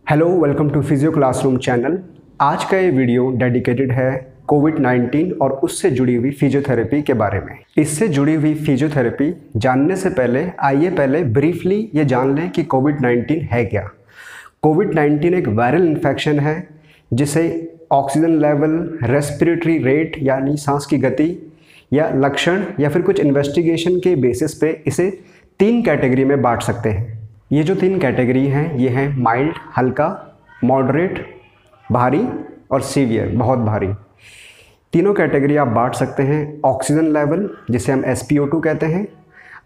Hello, welcome to physio classroom channel. आज का ये वीडियो डेडिकेटेड है कोविड-19 और उससे जुड़ी हुई फिजियोथेरेपी के बारे में। इससे जुड़ी हुई फिजियोथेरेपी जानने से पहले आइए पहले ब्रीफली ये जान लें कि कोविड-19 है क्या। कोविड-19 एक वायरल इन्फेक्शन है जिसे ऑक्सीजन लेवल, रेस्पिरेटरी रेट यानी सांस की गति या लक्षण या फिर कुछ इन्वेस्टिगेशन के बेसिस पे इसे 3 कैटेगरी में बांट सकते हैं। ये जो 3 कैटेगरी हैं ये हैं माइल्ड हल्का, मॉडरेट भारी और सीवियर बहुत भारी। तीनों कैटेगरी आप बांट सकते हैं। ऑक्सीजन लेवल जिसे हम SpO2 कहते हैं,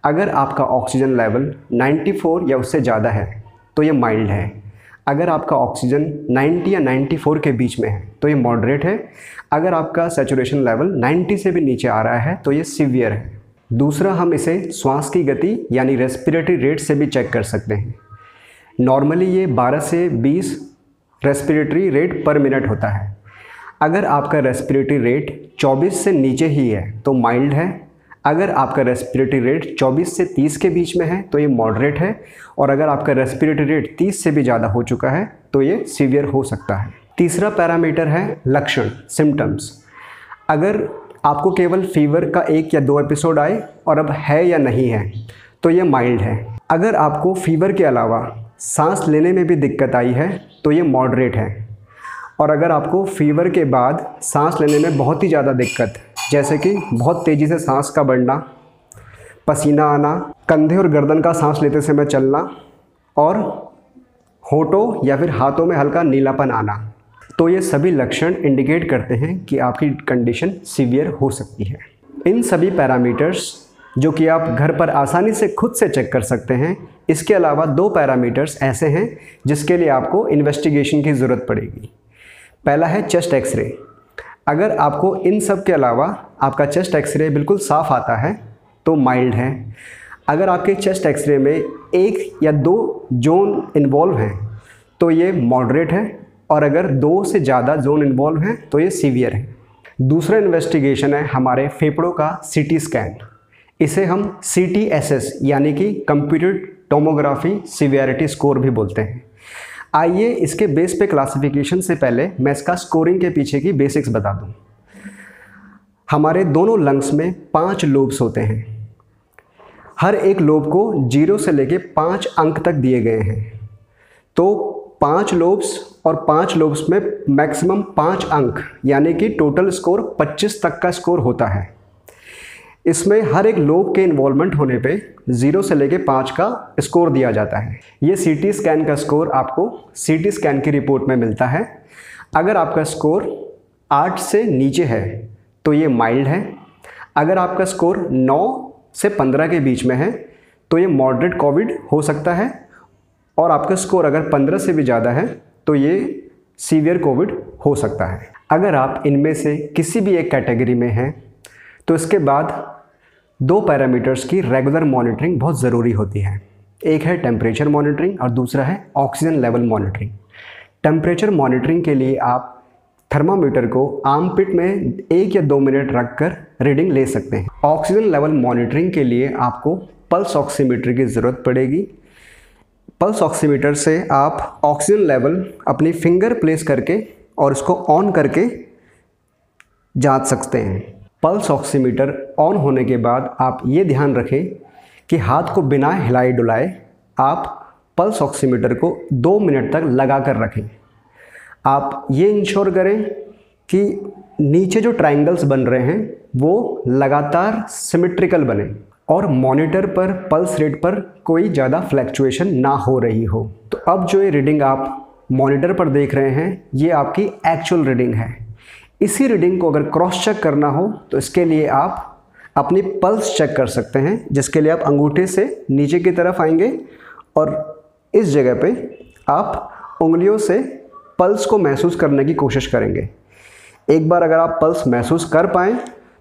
अगर आपका ऑक्सीजन लेवल 94 या उससे ज़्यादा है तो ये माइल्ड है। अगर आपका ऑक्सीजन 90 या 94 के बीच में है तो ये मॉडरेट है। अगर आपका सैचुरेशन लेवल 90 से भी नीचे आ रहा है तो ये सीवियर है। दूसरा, हम इसे श्वास की गति यानी रेस्पिरेटरी रेट से भी चेक कर सकते हैं। नॉर्मली ये 12 से 20 रेस्पिरेटरी रेट पर मिनट होता है। अगर आपका रेस्पिरेटरी रेट 24 से नीचे ही है तो माइल्ड है। अगर आपका रेस्पिरेटरी रेट 24 से 30 के बीच में है तो ये मॉडरेट है। और अगर आपका रेस्पिरेटरी रेट 30 से भी ज़्यादा हो चुका है तो ये सीवियर हो सकता है। तीसरा पैरामीटर है लक्षण, सिम्टम्स। अगर आपको केवल फीवर का 1 या 2 एपिसोड आए और अब है या नहीं है तो ये माइल्ड है। अगर आपको फीवर के अलावा सांस लेने में भी दिक्कत आई है तो ये मॉडरेट है। और अगर आपको फीवर के बाद सांस लेने में बहुत ही ज़्यादा दिक्कत, जैसे कि बहुत तेज़ी से सांस का बढ़ना, पसीना आना, कंधे और गर्दन का सांस लेते समय चलना और होठों या फिर हाथों में हल्का नीलापन आना, तो ये सभी लक्षण इंडिकेट करते हैं कि आपकी कंडीशन सीवियर हो सकती है। इन सभी पैरामीटर्स जो कि आप घर पर आसानी से खुद से चेक कर सकते हैं। इसके अलावा 2 पैरामीटर्स ऐसे हैं जिसके लिए आपको इन्वेस्टिगेशन की ज़रूरत पड़ेगी। पहला है चेस्ट एक्सरे। अगर आपको इन सब के अलावा आपका चेस्ट एक्सरे बिल्कुल साफ़ आता है तो माइल्ड है। अगर आपके चेस्ट एक्सरे में 1 या 2 जोन इन्वॉल्व हैं तो ये मॉडरेट है। और अगर 2 से ज़्यादा जोन इन्वॉल्व हैं तो ये सीवियर है। दूसरा इन्वेस्टिगेशन है हमारे फेफड़ों का CT स्कैन। इसे हम CTSS यानी कि कंप्यूटेड टोमोग्राफी सीवियरिटी स्कोर भी बोलते हैं। आइए इसके बेस पे क्लासिफिकेशन से पहले मैं इसका स्कोरिंग के पीछे की बेसिक्स बता दूं। हमारे दोनों लंग्स में 5 लोब्स होते हैं। हर एक लोब को 0 से लेके 5 अंक तक दिए गए हैं। तो 5 लोब्स और 5 लोब्स में मैक्सिमम 5 अंक यानी कि टोटल स्कोर 25 तक का स्कोर होता है। इसमें हर एक लोब के इन्वॉल्वमेंट होने पे 0 से लेके 5 का स्कोर दिया जाता है। ये CT स्कैन का स्कोर आपको CT स्कैन की रिपोर्ट में मिलता है। अगर आपका स्कोर 8 से नीचे है तो ये माइल्ड है। अगर आपका स्कोर 9 से 15 के बीच में है तो ये मॉडरेट कोविड हो सकता है। और आपका स्कोर अगर 15 से भी ज़्यादा है तो ये सीवियर कोविड हो सकता है। अगर आप इनमें से किसी भी एक कैटेगरी में हैं तो इसके बाद 2 पैरामीटर्स की रेगुलर मॉनिटरिंग बहुत ज़रूरी होती है। एक है टेम्परेचर मॉनिटरिंग और दूसरा है oxygen level monitoring. Temperature monitoring के लिए आप थर्मामीटर को आर्मपिट में 1 या 2 मिनट रख कर रीडिंग ले सकते हैं। ऑक्सीजन लेवल मॉनिटरिंग के लिए आपको पल्स ऑक्सीमीटर की ज़रूरत पड़ेगी। पल्स ऑक्सीमीटर से आप ऑक्सीजन लेवल अपनी फिंगर प्लेस करके और इसको ऑन करके जांच सकते हैं। पल्स ऑक्सीमीटर ऑन होने के बाद आप ये ध्यान रखें कि हाथ को बिना हिलाए डुलाए आप पल्स ऑक्सीमीटर को 2 मिनट तक लगा कर रखें। आप ये इंश्योर करें कि नीचे जो ट्रायंगल्स बन रहे हैं वो लगातार सिमेट्रिकल बने और मॉनिटर पर पल्स रेट पर कोई ज़्यादा फ्लैक्चुएशन ना हो रही हो। तो अब जो ये रीडिंग आप मॉनिटर पर देख रहे हैं ये आपकी एक्चुअल रीडिंग है। इसी रीडिंग को अगर क्रॉस चेक करना हो तो इसके लिए आप अपनी पल्स चेक कर सकते हैं, जिसके लिए आप अंगूठे से नीचे की तरफ आएंगे और इस जगह पे आप उंगलियों से पल्स को महसूस करने की कोशिश करेंगे। एक बार अगर आप पल्स महसूस कर पाएँ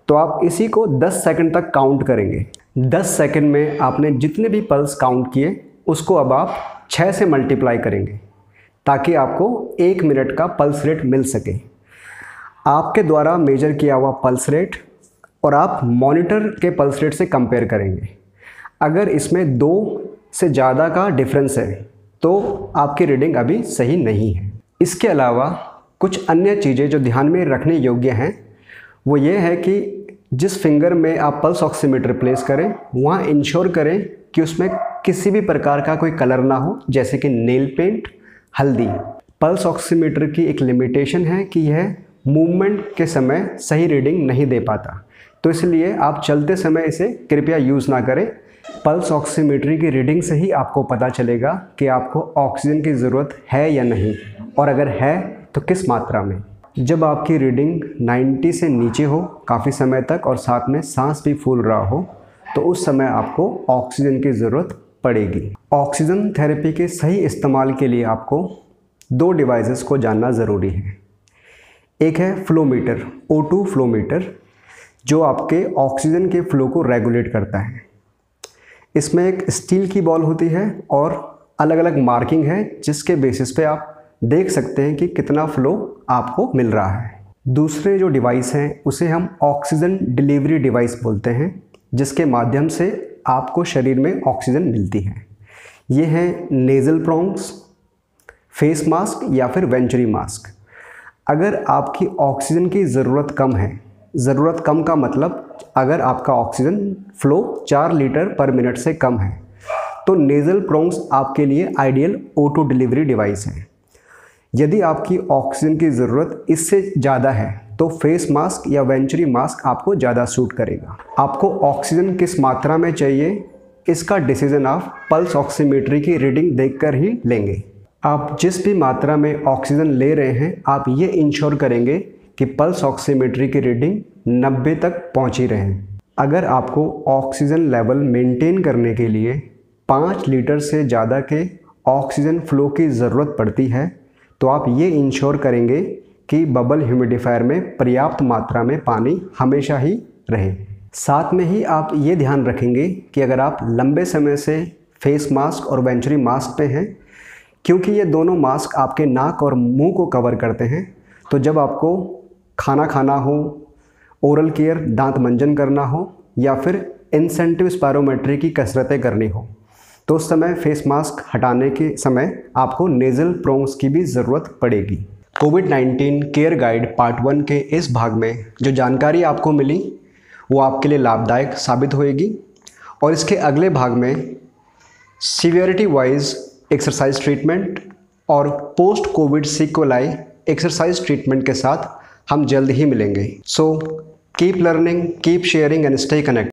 तो आप इसी को 10 सेकंड तक काउंट करेंगे। 10 सेकंड में आपने जितने भी पल्स काउंट किए उसको अब आप 6 से मल्टीप्लाई करेंगे ताकि आपको 1 मिनट का पल्स रेट मिल सके। आपके द्वारा मेजर किया हुआ पल्स रेट और आप मॉनिटर के पल्स रेट से कंपेयर करेंगे। अगर इसमें 2 से ज़्यादा का डिफरेंस है तो आपकी रीडिंग अभी सही नहीं है। इसके अलावा कुछ अन्य चीज़ें जो ध्यान में रखने योग्य हैं वो ये है कि जिस फिंगर में आप पल्स ऑक्सीमीटर प्लेस करें वहाँ इंश्योर करें कि उसमें किसी भी प्रकार का कोई कलर ना हो, जैसे कि नेल पेंट, हल्दी। पल्स ऑक्सीमीटर की एक लिमिटेशन है कि यह मूवमेंट के समय सही रीडिंग नहीं दे पाता, तो इसलिए आप चलते समय इसे कृपया यूज़ ना करें। पल्स ऑक्सीमीटर की रीडिंग से ही आपको पता चलेगा कि आपको ऑक्सीजन की ज़रूरत है या नहीं, और अगर है तो किस मात्रा में। जब आपकी रीडिंग 90 से नीचे हो काफ़ी समय तक और साथ में सांस भी फूल रहा हो तो उस समय आपको ऑक्सीजन की ज़रूरत पड़ेगी। ऑक्सीजन थेरेपी के सही इस्तेमाल के लिए आपको 2 डिवाइसेस को जानना ज़रूरी है। एक है फ्लोमीटर, O2 फ्लोमीटर, जो आपके ऑक्सीजन के फ्लो को रेगुलेट करता है। इसमें एक स्टील की बॉल होती है और अलग अलग मार्किंग है जिसके बेसिस पे आप देख सकते हैं कि कितना फ्लो आपको मिल रहा है। दूसरे जो डिवाइस हैं उसे हम ऑक्सीजन डिलीवरी डिवाइस बोलते हैं, जिसके माध्यम से आपको शरीर में ऑक्सीजन मिलती है। ये है नेज़ल प्रोंग्स, फेस मास्क या फिर वेंचुरी मास्क। अगर आपकी ऑक्सीजन की ज़रूरत कम है, ज़रूरत कम का मतलब अगर आपका ऑक्सीजन फ्लो 4 लीटर पर मिनट से कम है तो नेज़ल प्रोंग्स आपके लिए आइडियल O2 डिलीवरी डिवाइस है। यदि आपकी ऑक्सीजन की ज़रूरत इससे ज़्यादा है तो फेस मास्क या वेंचुरी मास्क आपको ज़्यादा सूट करेगा। आपको ऑक्सीजन किस मात्रा में चाहिए इसका डिसीजन आप पल्स ऑक्सीमीटर की रीडिंग देखकर ही लेंगे। आप जिस भी मात्रा में ऑक्सीजन ले रहे हैं आप ये इंश्योर करेंगे कि पल्स ऑक्सीमीटर की रीडिंग 90 तक पहुंची रहे। अगर आपको ऑक्सीजन लेवल मेंटेन करने के लिए 5 लीटर से ज़्यादा के ऑक्सीजन फ्लो की ज़रूरत पड़ती है तो आप ये इंश्योर करेंगे कि बबल ह्यूमिडिफायर में पर्याप्त मात्रा में पानी हमेशा ही रहे। साथ में ही आप ये ध्यान रखेंगे कि अगर आप लंबे समय से फेस मास्क और वेंचुरी मास्क पे हैं, क्योंकि ये दोनों मास्क आपके नाक और मुंह को कवर करते हैं, तो जब आपको खाना खाना हो, ओरल केयर दांत मंजन करना हो या फिर इंसेंटिव स्पायरोमेट्री की कसरतें करनी हो तो उस समय फेस मास्क हटाने के समय आपको नेज़ल प्रोंग्स की भी ज़रूरत पड़ेगी। कोविड-19 केयर गाइड पार्ट 1 के इस भाग में जो जानकारी आपको मिली वो आपके लिए लाभदायक साबित होएगी और इसके अगले भाग में सीवियरिटी वाइज एक्सरसाइज ट्रीटमेंट और पोस्ट कोविड सीक्वेलाई एक्सरसाइज ट्रीटमेंट के साथ हम जल्द ही मिलेंगे। So keep learning, keep sharing and stay connected.